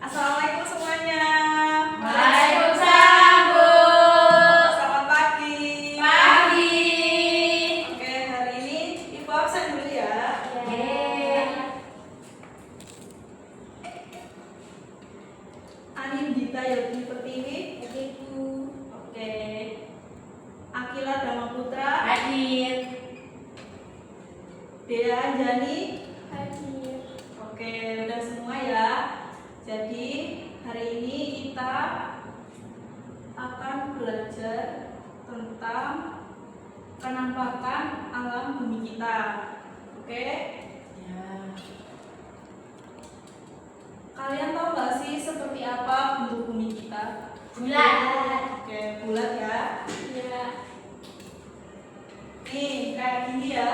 Assalamualaikum semuanya. Waalaikumsalam, Bu. Selamat pagi. Pagi. Oke, hari ini Ibu absen dulu ya. Anindita Yogi Pertiwi. Oke. Akila Dharma Putra. Hadir. Dea Anjani. Hadir. Oke, udah semua ya. Jadi hari ini kita akan belajar tentang penampakan alam bumi kita. Oke? Ya. Kalian tahu nggak sih seperti apa bentuk bumi kita? Bulat. Oke, bulat ya. Ya. Nih, kayak gini ya.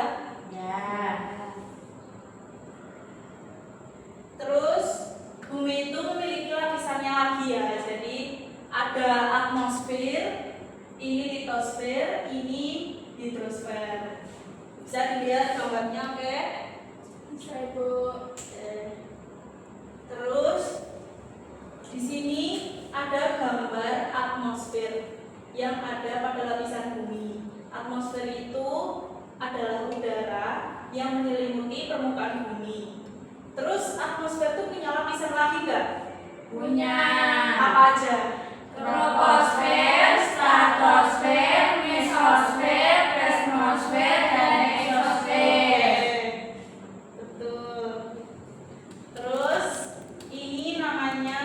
Ya. Terus bumi itu memiliki lapisannya lagi ya. Jadi ada atmosfer, ini litosfer, ini hidrosfer. Bisa dilihat gambarnya, oke? Bisa, Bu. Terus di sini ada gambar atmosfer yang ada pada lapisan bumi. Atmosfer itu adalah udara yang menyelimuti permukaan bumi. Terus atmosfer itu punya lapisan lagi nggak? Punya. Apa aja? Troposfer, stratosfer, mesosfer, plasmosfer, dan exosfer. Betul. Terus ini namanya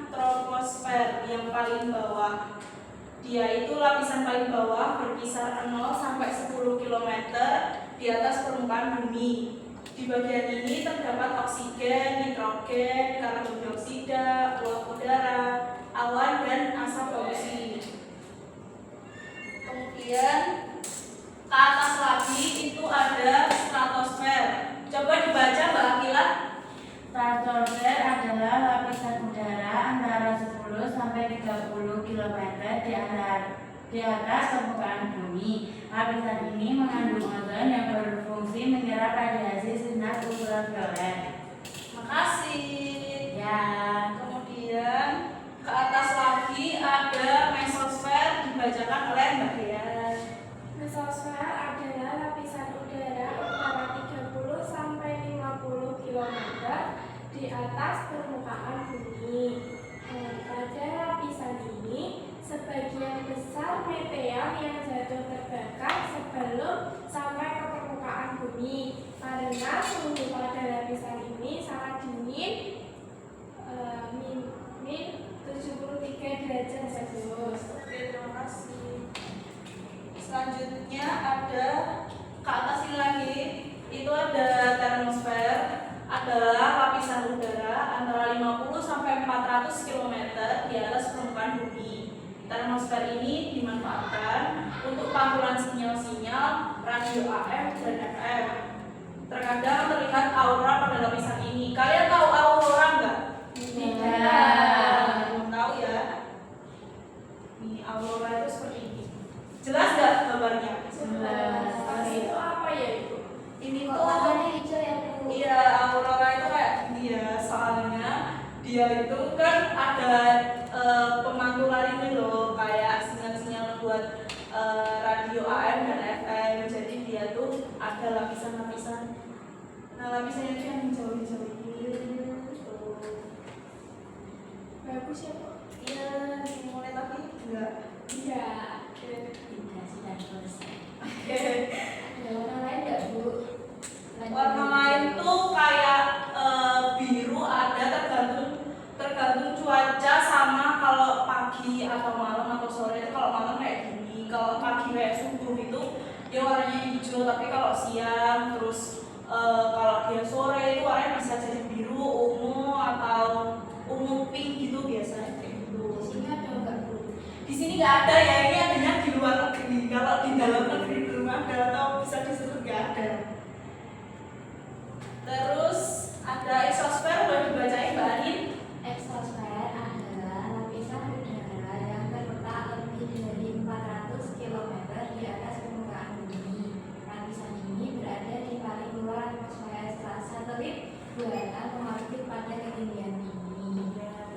troposfer yang paling bawah. Dia itu lapisan paling bawah berkisar 0 sampai 10 km di atas permukaan bumi. Di bagian ini terdapat oksigen, nitrogen, karbon dioksida, uap udara, awan, dan asap polusi. Kemudian ke atas lagi itu ada stratosfer. Coba dibaca Mbak Akila. Stratosfer adalah lapisan udara antara 10 sampai 30 km di atas permukaan bumi. Lapisan ini mengandung ozon yang berfungsi menyerap radiasi sinar ultraviolet. Makasih. Ya. Kemudian ke atas lagi ada mesosfer, dibacakan oleh Mbak Dea. Mesosfer adalah lapisan udara antara 30 sampai 50 km di atas permukaan bumi. Pada lapisan ini, sebagian besar meteor yang jatuh terbakar sebelum sampai ke permukaan bumi. Karena suhu pada lapisan ini sangat dingin, min 73 derajat Celcius. Oke, terima kasih. Selanjutnya ada ke atas ini lagi, itu ada termosfer, adalah lapisan udara antara 50 sampai 400 km di atas permukaan bumi. Termosfer ini dimanfaatkan untuk pantulan sinyal-sinyal radio AM dan FM. Terkadang terlihat aurora pada lapisan ini. Kalian tahu aurora nggak? Tidak. Belum tahu ya. Nih, aurora itu seperti ini. Jelas nggak gambarnya? Jelas. Itu apa ya, Ibu? Ini Kok tuh warnanya hijau ya, Bu? iya, aurora itu kayak gini ya. Soalnya dia itu kan ada pemantulan ini loh, kayak sinyal-sinyal buat radio AM dan FM. Jadi dia tuh ada lapisan-lapisan. Nah, lapisannya itu yang hijau-hijau ini. Tuh. Bagus ya, Bu? Iya, mau lihat lagi? Enggak. Iya. Tidak, sudah selesai. Oke. Ada warna lain nggak, Bu? Warna lain tuh kayak biru, ada tergantung cuaca sama kalau pagi atau malam atau sore. Itu kalau malam kayak gini, kalau pagi kayak subuh itu dia warnanya hijau, tapi kalau siang terus kalau dia sore itu warnanya bisa jadi biru, ungu atau ungu pink gitu biasanya kayak gitu. Di sini ada nggak, Bu? Di sini nggak ada ya, ini adanya di luar negeri. Kalau di dalam negeri belum ada atau bisa disebut nggak ada. Terus ada exosfer, boleh dibacain Mbak Anin? Exosfer adalah lapisan udara yang terletak lebih dari 400 km di atas permukaan bumi. Lapisan ini berada di paling luar atmosfer. Satelit buatan mengorbit pada ketinggian tinggi. Ya,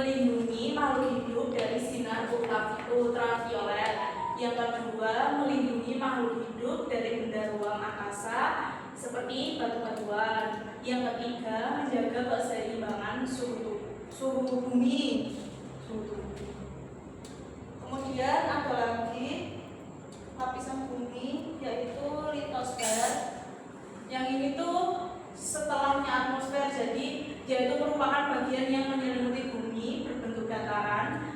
melindungi makhluk hidup dari sinar ultraviolet. Yang kedua, melindungi makhluk hidup dari benda ruang angkasa seperti batu-batuan. Yang ketiga, menjaga keseimbangan suhu bumi. Kemudian ada lagi lapisan bumi, yaitu litosfer. Yang ini tuh setelahnya atmosfer, jadi dia itu merupakan bagian yang menyelimuti bumi berbentuk dataran.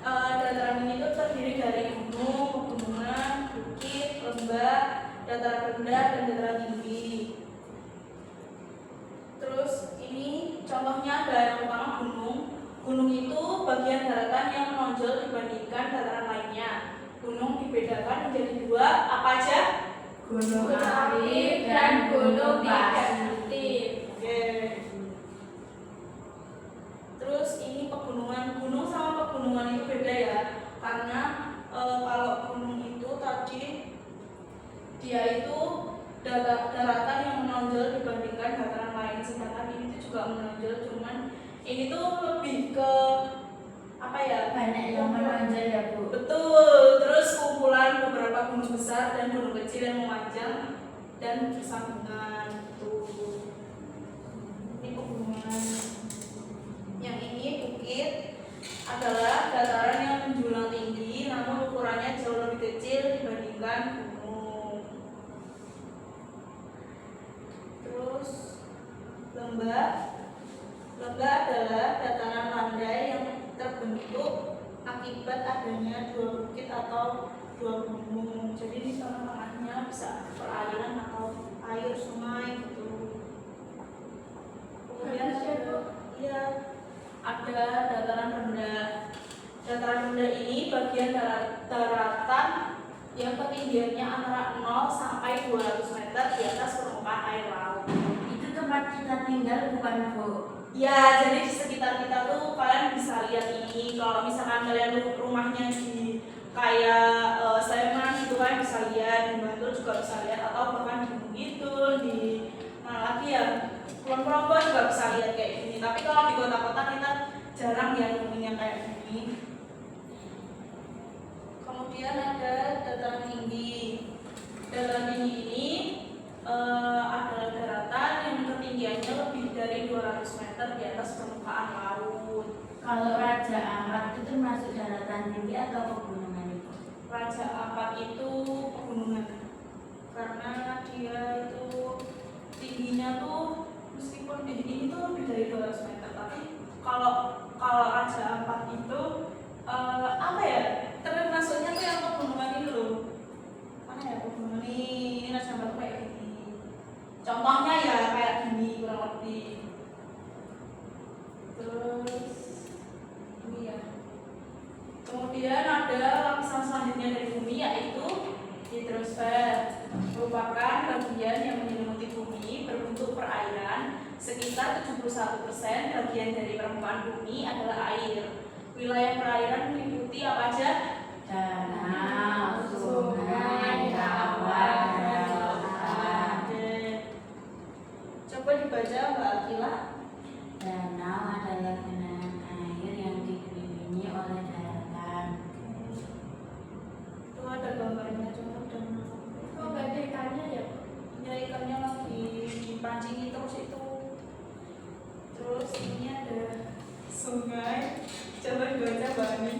Dataran ini tuh terdiri dari gunung, pegunungan, bukit, lembah, dataran rendah, dan dataran tinggi. Terus ini contohnya ada yang pertama gunung. Gunung itu bagian daratan yang menonjol dibandingkan dataran lainnya. Gunung dibedakan menjadi dua, apa aja? Gunung aktif dan gunung pasir. Oke. Terus ini pegunungan. Gunung sama pegunungan itu beda ya, karena kalau gunung itu tadi dia itu daratan yang menonjol dibandingkan dataran lain, sedangkan ini tuh juga menonjol, cuman ini tuh lebih ke apa ya? Banyak yang menonjol ya Bu. Betul. Terus kumpulan beberapa gunung besar dan gunung kecil yang memanjang dan bersambungan. Tuh. Ini pegunungan. Yang ini bukit adalah dataran yang menjulang tinggi, namun ukurannya jauh lebih kecil dibandingkan gunung. Terus lembah. Lembah adalah dataran landai yang terbentuk akibat adanya dua bukit atau dua gunung. Jadi di tengah-tengahnya bisa perairan atau air sungai gitu. Kemudian ada dataran rendah. Dataran rendah ini bagian daratan yang ketinggiannya antara 0 sampai 200 meter di atas permukaan air laut. Itu tempat kita tinggal bukan Bu? Ya, jadi di sekitar kita tuh kalian bisa lihat ini. Kalau misalkan kalian rumahnya di kayak Sleman gitu kan bisa lihat, di Bantul juga bisa lihat, atau bahkan di Gunung Kidul, di mana lagi ya, Kulon Progo juga bisa lihat kayak gini. Tapi kalau di kota-kota kita jarang ya nemuin yang kayak gini. Kemudian ada dataran tinggi. Dataran tinggi ini adalah daratan yang ketinggiannya lebih dari 200 meter di atas permukaan laut. Kalau Raja Ampat itu termasuk daratan tinggi atau pegunungan itu? Raja Ampat itu pegunungan, karena dia itu tingginya tuh meskipun di ini tuh lebih dari 200 meter, tapi kalau Raja Ampat itu apa ya, termasuknya tuh yang pegunungan ini loh. Mana ya pegunungan ini Raja Ampat kayak gini. Contohnya ya kayak gini kurang lebih. Terus ini ya. Kemudian ada lapisan selanjutnya dari bumi, yaitu hidrosfer, merupakan bagian yang menyelimuti bumi berbentuk perairan. Sekitar 71% bagian dari permukaan bumi adalah air. Wilayah perairan meliputi apa aja? Danau, sungai, rawa, dan lautan. Coba dibaca Mbak Akila. Danau adalah genangan air yang dikelilingi oleh daratan. Itu ada gambarnya, contoh danau. Oh, nggak ada ikannya ya? Ya ikannya lagi dipancingi terus itu. Terus ini ada sungai. Coba dibaca Mbak Ani.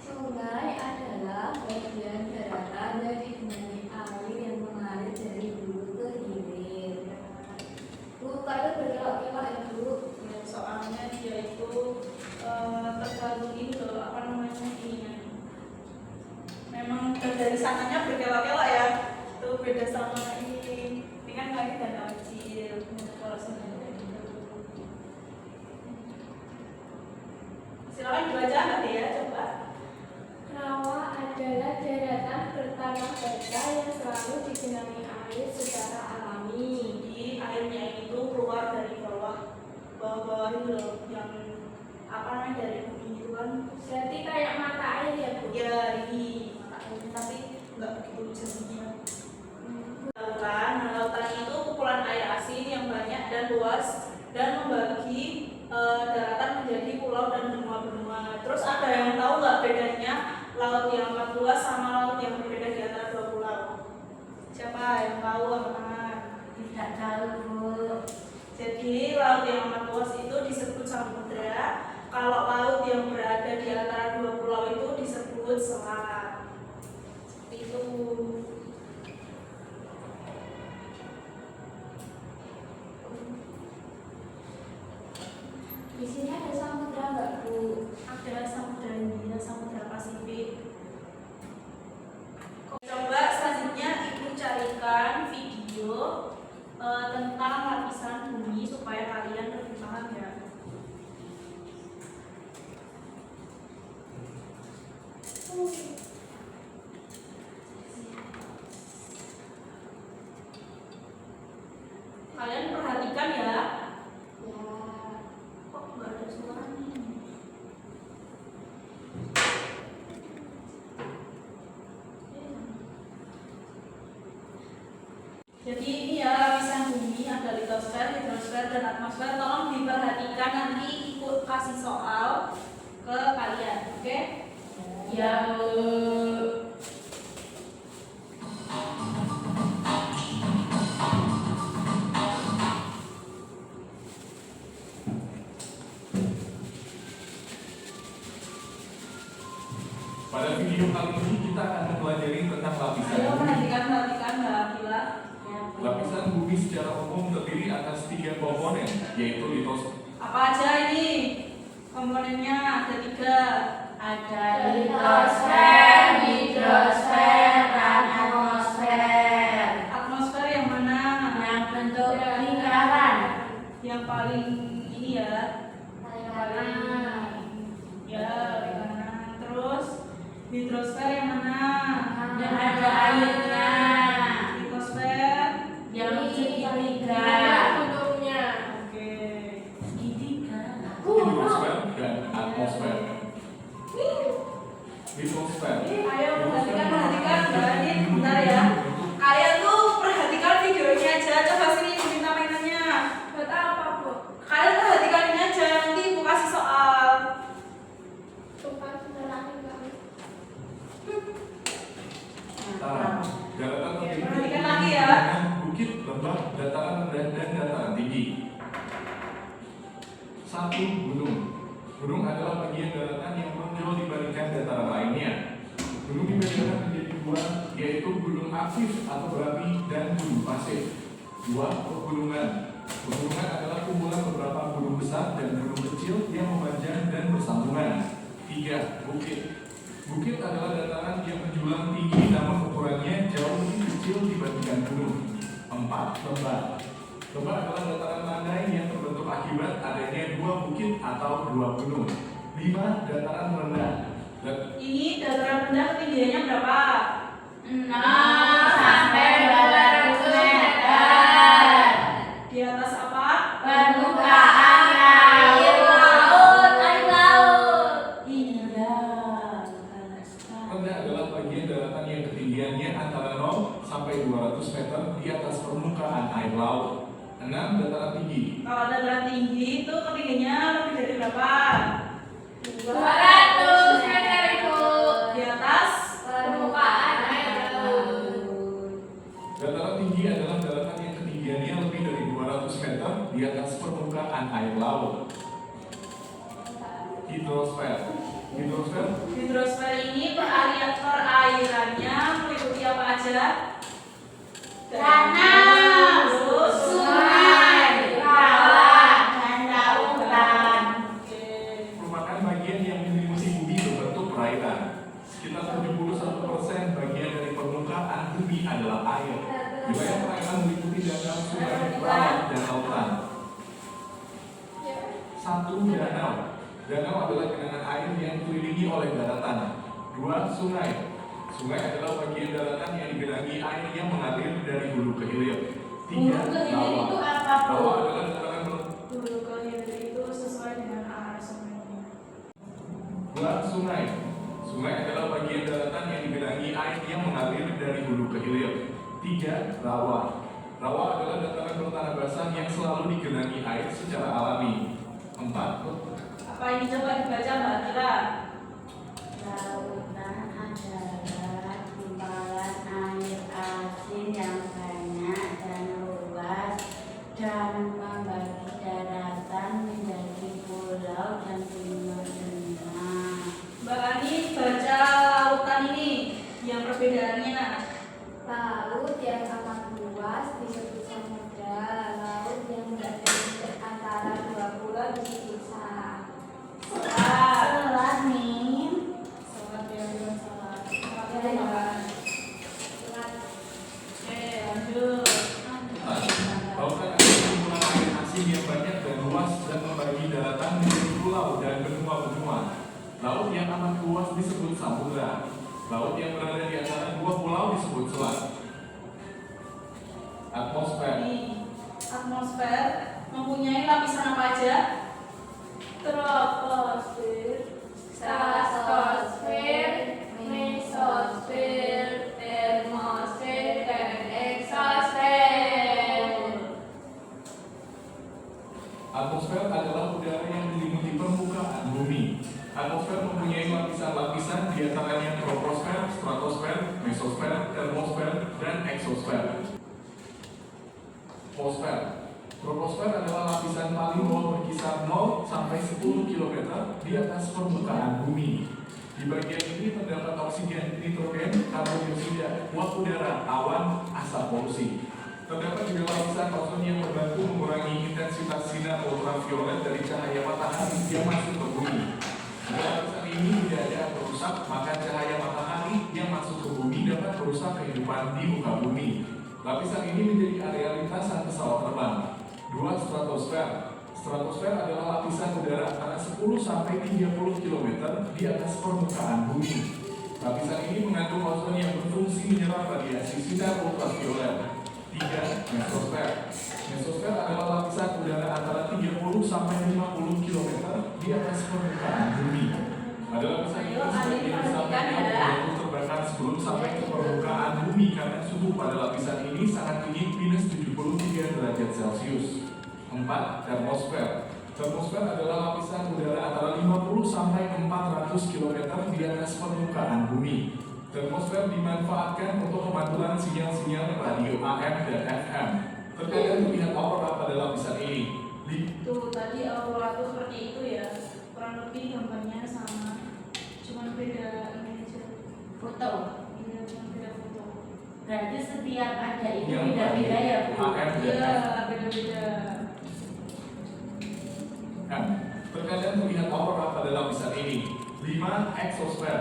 Sungai adalah bagian daratan yang digenangi air yang mengalir dari hulu ke hilir. Bu, kalau berkelok-kelok ya Bu. Ya, soalnya dia itu tergantung ini loh, apa namanya ininya. Memang dari sananya berkelok-kelok ya. Tuh beda sama ini. Ini kan lagi danau kecil. Kalau sungai gitu. Silakan dibaca nanti ya, coba. Rawa adalah daratan bertanah bata yang selalu digenangi air secara alami. Jadi airnya itu keluar dari bawah itu loh, yang apa namanya dari bumi itu kan. Berarti kayak mata air ya Bu? Ya ini mata air, tapi nggak begitu jernihnya. Lautan, nah lautan itu kumpulan air asin yang banyak dan luas dan membagi daratan laut yang amat luas sama laut yang berbeda di antara dua pulau? Siapa yang tahu angkat tangan? Tidak tahu, Bu. Jadi laut yang amat luas itu disebut samudra. Kalau laut yang berada di antara dua pulau itu disebut selat. Seperti itu. Di sini ada samudra nggak, Bu? Ada samudra Hindia, samudra Pasifik. Coba selanjutnya Ibu carikan video tentang lapisan bumi supaya kalian lebih paham ya. Kalian perhatikan ya. Ya. Kok nggak ada suaranya? Jadi ini ya lapisan bumi, ada litosfer, hidrosfer, dan atmosfer. Tolong diperhatikan, nanti ikut kasih soal ke kalian, oke? Ya, Bu. Pada video kali ini kita akan mempelajari tentang lapisan Ayo bumi. perhatikan Mbak Akila. Ya, Bu. Lapisan bumi secara umum terdiri atas 3 komponen, yaitu litosfer. Apa aja ini komponennya? Ada 3. Ada litosfer, hidrosfer, dan atmosfer. Atmosfer yang mana? Yang bentuk lingkaran. Yang paling ini ya. Kanan. Ya, lingkaran. Terus hidrosfer yang mana? Dan ada airnya. Litosfer. Yang segitiga. bentuknya. Oke. Segitiga. Hidrosfer dan atmosfer. Litosfer. Ayo perhatikan Mbak Adin, bentar ya. Kalian tuh perhatikan videonya aja. Coba sini Ibu minta mainannya. Buat apa, Bu? Kalian perhatikan ini aja, nanti Ibu kasih soal. Tumpang sebenarnya kami. Tanah. Daratan Oke, terdiri perhatikan lagi ya. dengan bukit, lembah, dataran rendah, dan dataran tinggi. 1. Gunung. Gunung adalah bagian daratan yang menonjol dibandingkan dataran lainnya. Gunung dibedakan menjadi 2, yaitu gunung aktif atau berapi dan gunung pasif. 2. Pegunungan. Pegunungan adalah kumpulan beberapa gunung besar dan gunung kecil yang memanjang dan bersambungan. 3. Bukit. Bukit adalah dataran yang menjulang tinggi namun ukurannya jauh lebih kecil dibandingkan gunung. 4. Lembah. Lembah adalah dataran landai yang terbentuk akibat adanya 2 bukit atau 2 gunung. 5. Dataran rendah. Ini dataran rendah ketinggiannya berapa? 6 sampai 200 meter. Di atas apa? Permukaan Air laut, air laut. Iya. Rendah adalah bagian daratan yang ketinggiannya antara 0 sampai 200 meter di atas permukaan air laut. 6. Dataran tinggi. Kalau dataran tinggi itu ketinggiannya lebih dari berapa? 200 meter, Ibu. Di atas Permukaan air laut. Dataran tinggi adalah daratan yang ketinggiannya lebih dari 200 meter di atas permukaan air laut. Hidrosfer. Hidrosfer hidrosfer ini perairannya meliputi apa aja? Danau, Terus sungai, rawa, dan lautan. Oke. merupakan bagian yang menyelimuti bumi berbentuk perairan. Sekitar 71% bagian dari permukaan bumi adalah air. Wilayah perairan meliputi danau, sungai, laut, dan lautan. 1. Danau. Danau adalah genangan air yang dikelilingi oleh daratan. 2. Sungai. Sungai adalah bagian daratan yang digenangi air yang mengalir dari hulu ke hilir. 3. Hulu ke hilir itu apa, Bu? Rawa adalah dataran Hulu ke hilir itu sesuai dengan arah sungainya. 2. Sungai. Sungai adalah bagian daratan yang digenangi air yang mengalir dari hulu ke hilir. 3. Rawa. Rawa adalah dataran bertanah basah yang selalu digenangi air secara alami. 4. Apa ini coba dibaca Mbak Akila? Lautan, perbedaannya. Laut yang amat luas disebut samudra. Laut yang berada di antara dua pulau disebut selat. Selat nih. Salat ya, bukan salat. Salat Ya, itu ya. kan. Selat. Oke, lanjut. Lautan adalah kumpulan air asin yang banyak dan luas dan membagi daratan menjadi pulau dan benua-benua. Laut yang amat luas disebut samudra. Laut yang berada di antara dua pulau disebut selat. Atmosfer. Nih, atmosfer mempunyai lapisan apa aja? Troposfer, stratosfer, mesosfer, termosfer, dan eksosfer. Atmosfer adalah udara yang menyelimuti permukaan bumi. Atmosfer mempunyai lapisan-lapisan di antaranya troposfer, stratosfer, mesosfer, termosfer, dan eksosfer. Troposfer. Troposfer adalah lapisan paling bawah berkisar 0 sampai 10 km di atas permukaan bumi. Di bagian ini terdapat oksigen, nitrogen, karbon dioksida, uap udara, awan, asap polusi. Terdapat juga lapisan ozon yang membantu mengurangi intensitas sinar ultraviolet dari cahaya matahari yang masuk ke bumi. Jika lapisan ini tidak ada atau rusak, maka cahaya matahari yang masuk ke bumi dapat merusak kehidupan di muka bumi. Lapisan ini menjadi area lintasan pesawat terbang. 2. Stratosfer. Stratosfer adalah lapisan udara antara 10 sampai 30 km di atas permukaan bumi. Lapisan ini mengandung ozon yang berfungsi menyerap radiasi sinar ultraviolet. 3. Mesosfer. Mesosfer adalah lapisan udara antara 30 sampai 50 km di atas permukaan bumi. Pada lapisan ini sebagian besarnya batu terbakar sebelum sampai ke permukaan bumi karena suhu pada lapisan ini sangat tinggi -73 derajat Celcius. 4. Termosfer. Termosfer adalah lapisan udara antara 50 sampai 400 km di atas permukaan bumi. Termosfer dimanfaatkan untuk pemantauan sinyal-sinyal radio AM dan FM. Terkadang terlihat aurora pada lapisan ini. Tuh, tadi aurora tuh seperti itu ya. Kurang lebih gambarnya sama. Cuman beda ini aja. Foto. Iya, cuma beda foto. Berarti setiap ada itu Yang beda-beda ya Bu? AM dan Iya, FM. beda-beda. Terkadang terlihat aurora pada lapisan ini. 5. Eksosfer.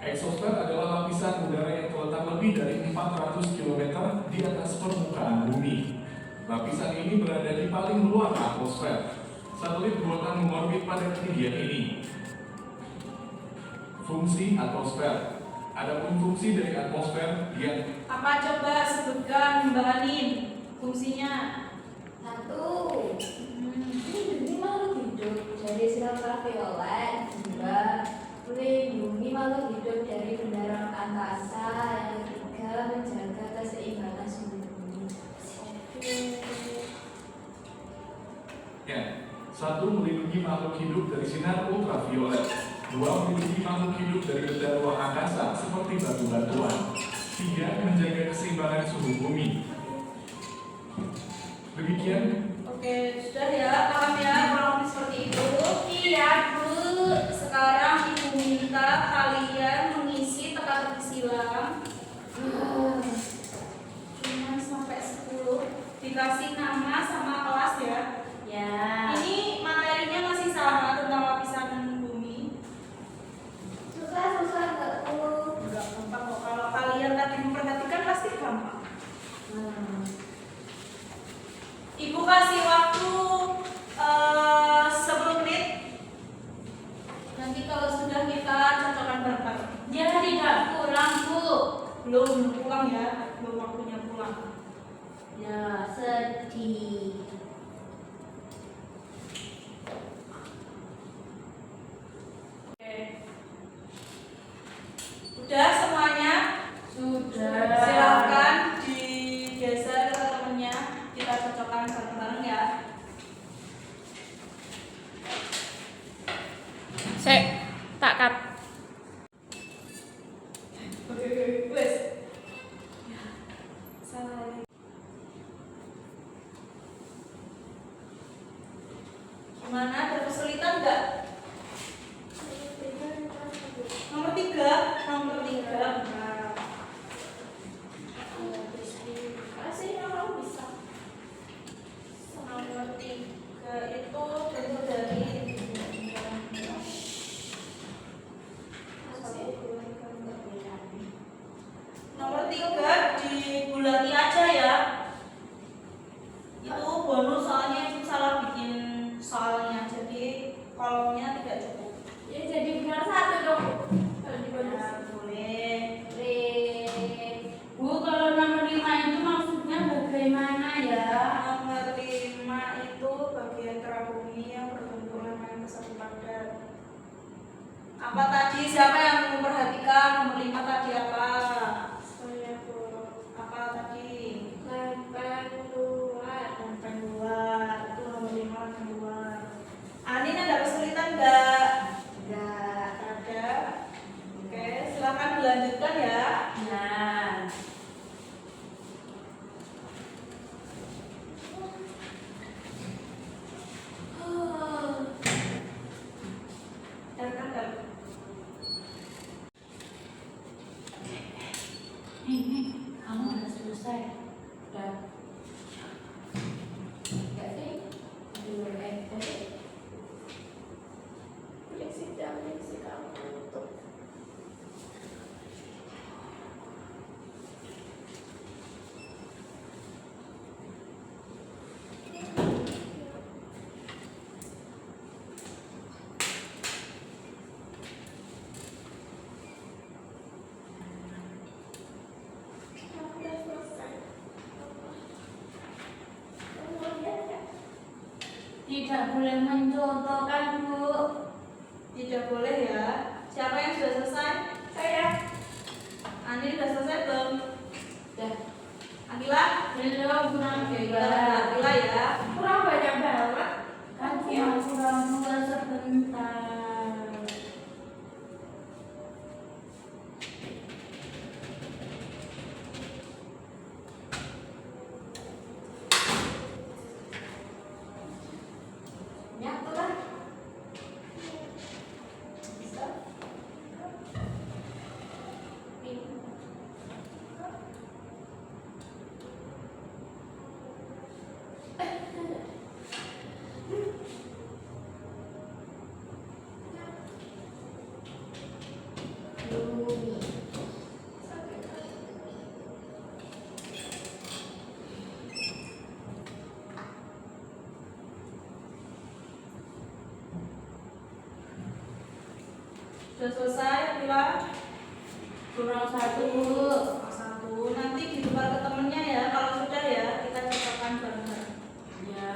Eksosfer adalah lapisan udara yang terletak lebih dari 400 km di atas permukaan bumi. Lapisan ini berada di paling luar atmosfer. Satelit buatan mengorbit pada ketinggian ini. Fungsi atmosfer. Adapun fungsi dari atmosfer yang Apa coba sebutkan Mbak Anin fungsinya? 1. Melindungi makhluk hidup dari sinar ultraviolet. 2. Melindungi makhluk hidup dari benda angkasa. Yang 3. Menjaga keseimbangan suhu bumi. Ya, 1. Melindungi makhluk hidup dari sinar ultraviolet. 2. Melindungi makhluk hidup dari benda luar angkasa seperti batu-batuan. 3. Menjaga keseimbangan suhu bumi. Demikian. Oke, sudah ya, paham ya, kurang lebih seperti itu. Iya, Bu. Sekarang Ibu minta kalian mengisi teka-teki silang. Cuman sampai 10. Dikasih nama sama kelas ya. Ya. Ini materinya masih sama tentang lapisan bumi. Susah nggak perlu. Enggak gampang kok. Kalau kalian tadi memperhatikan pasti gampang. Ibu kasih waktu 10 menit. Nanti kalau sudah kita cocokkan bareng. Dia tidak pulang Bu. Belum pulang ya, belum waktunya pulang. Ya sedih. Oke. Udah semuanya? Sudah. Silakan digeser ke temennya. Kita cocokkan bareng-bareng ya. Sek, tak cut. Wes. Ya, salah lagi. Gimana? Ada kesulitan nggak? Nomor 3. Nah, siapa yang memperhatikan? Nomor 5 tadi apa? Saya Bu. Apa tadi? Lempeng luar. Lempeng luar. Itu nomor 5 lempeng luar. Anin ada kesulitan nggak? Enggak. Ada. Oke, silakan dilanjutkan ya. Ya. Kamu udah selesai? Udah. Enggak sih? Aduh, tadi. Berisik kamu tutup. Udah selesai. Kamu lihat ya? Tidak boleh mencontohkan, Bu. Tidak boleh ya. Siapa yang sudah selesai? Saya. Anin sudah selesai belum? Udah. Akila? Belum, kurang Oke, kita dua. lanjut Akila ya. Kurang banyak banget. Kan cuma kurang dua sebentar. Nyatu lah. Bisa. Bumi. Sudah selesai Akila? Kurang satu, Bu. Satu. Nanti ditukar ke temennya ya. Kalau sudah ya kita cocokkan bareng-bareng. Ya.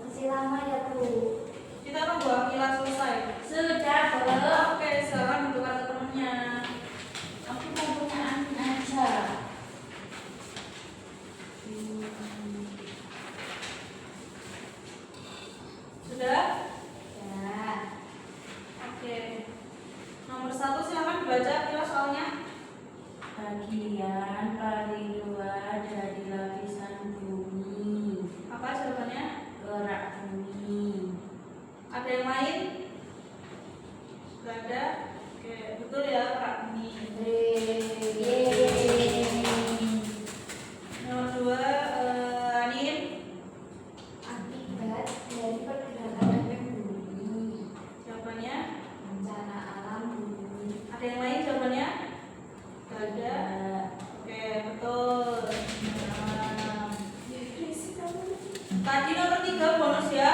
Masih lama ya, Bu. Kita tunggu Akila selesai. Sudah, Bu. Oke, silakan ditukar ke temennya. Aku mau punya Anin aja. Sudah? Ya. Oke. Nomor 1 silakan dibaca Akila soalnya. Bagian paling luar dari lapisan bumi. Apa jawabannya? Gerak bumi. Ada yang lain? Gak ada? Oke, betul ya Kak Bumi. Yeay. Nomor 2, Anin. Akibat dari pergerakan lempeng bumi, Jawabannya? bencana alam bumi. Ada yang lain jawabannya? Gak ada? Oke, betul. Nah, Berisik kamu. tadi nomor 3 bonus ya.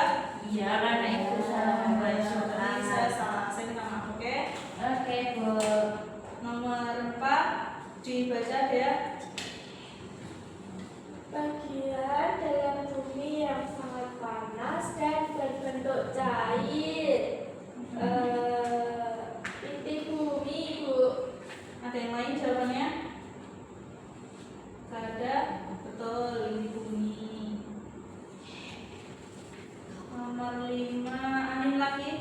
Iya, karena itu salah membaca. Tadi saya salah, saya minta maaf, oke. Oke, Bu. Nomor 4 dibaca ya. Bagian dalam bumi yang sangat panas dan berbentuk cair. Inti bumi, Bu. Ada yang lain jawabannya? Gak ada? Betul, ini bumi. Nomor 5, Anin lagi.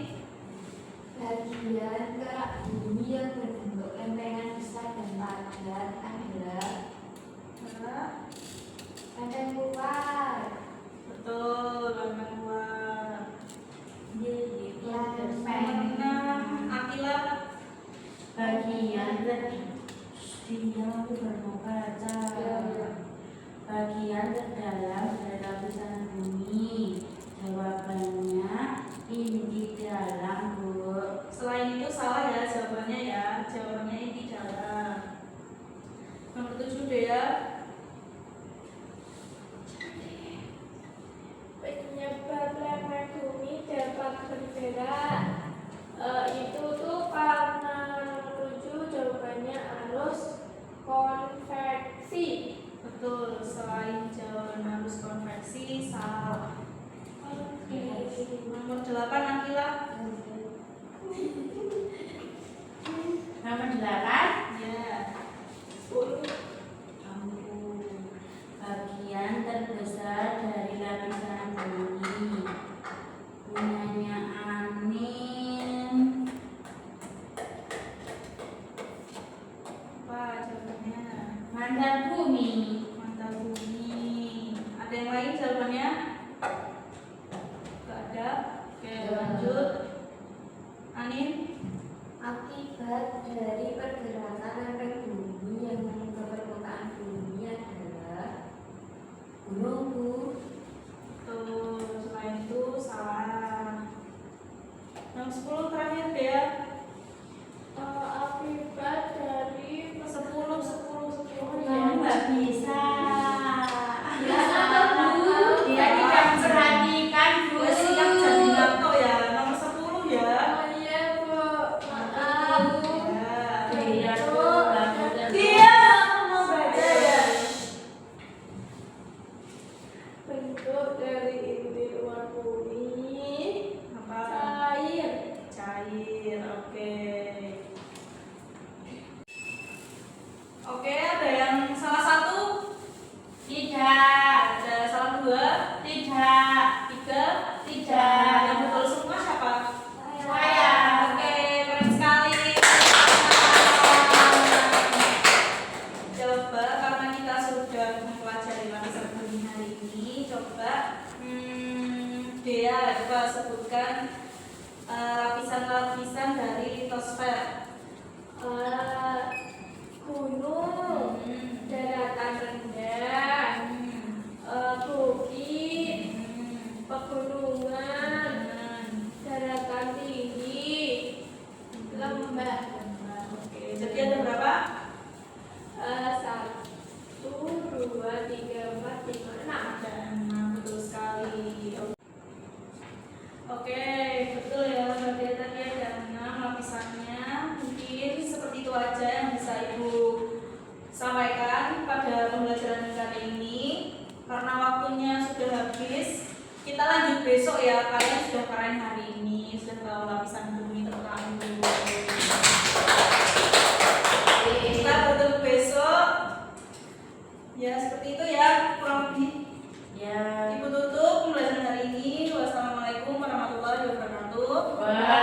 Bagian gerak bumi yang berbentuk lempengan besar dan padat adalah lempeng luar. Betul, lempeng luar. Yang bagian terdalam dari lapisan bumi. Jawabannya inti dalam, Bu. Selain itu salah ya jawabannya ya. Jawabannya inti dalam. Nomor 7 Dea. Penyebab lemah bumi dapat berbeda. Itu tuh karena nomor 7 jawabannya arus konveksi. Betul, selain jawaban harus konveksi salah. Nomor 8 Akila. Nomor 8. Ya. 10. Bagian terbesar dari lapisan bumi. Punyanya Anin. Apa jawabannya? Mandat bumi. Mantel bumi. Ada yang lain jawabannya? Gak ada. Oke, lanjut. Anin. Akibat dari pergerakan lempeng bumi yang menyentuh permukaan bumi adalah gunung, Bu. Tuh, selain itu salah. Nomor 10 terakhir Dea. Akibat dari 10. Kamu nggak bisa. Ya, Bu. Dia tidak memperhatikan, Bu. Gue siap jadi ngato ya. Nomor 10 ya. iya, Bu. Maaf, Bu. Ya. Iya, Bu. Dia mau baca ya. Bentuk dari inti luar bumi Apa? cair. Cair. Oke. Oke, ada yang salah satu? Tidak. Ada salah 2? Tidak. 3? Tidak. Yang betul semua siapa? Saya. Oke, keren sekali. Coba karena kita sudah mempelajari lapisan bumi hari ini, coba Dea coba sebutkan lapisan-lapisan dari litosfer. Gunung, daratan rendah, bukit, pegunungan, daratan tinggi, lembah. Oke, jadi ada berapa? 1, 2, 3, 4, 5, 6. Ada 6, betul sekali. Oke, betul ya, berarti tadi ada 6 lapisannya. Mungkin seperti itu aja yang bisa Ibu sampaikan pada pembelajaran kali ini. Karena waktunya sudah habis, kita lanjut besok ya. Kalian sudah keren hari ini, sudah tahu lapisan bumi tertentu. Kita bertemu besok. Ya seperti itu ya, kurang lebih. Ya. Ibu tutup pembelajaran hari ini. Wassalamualaikum warahmatullahi wabarakatuh. Wah.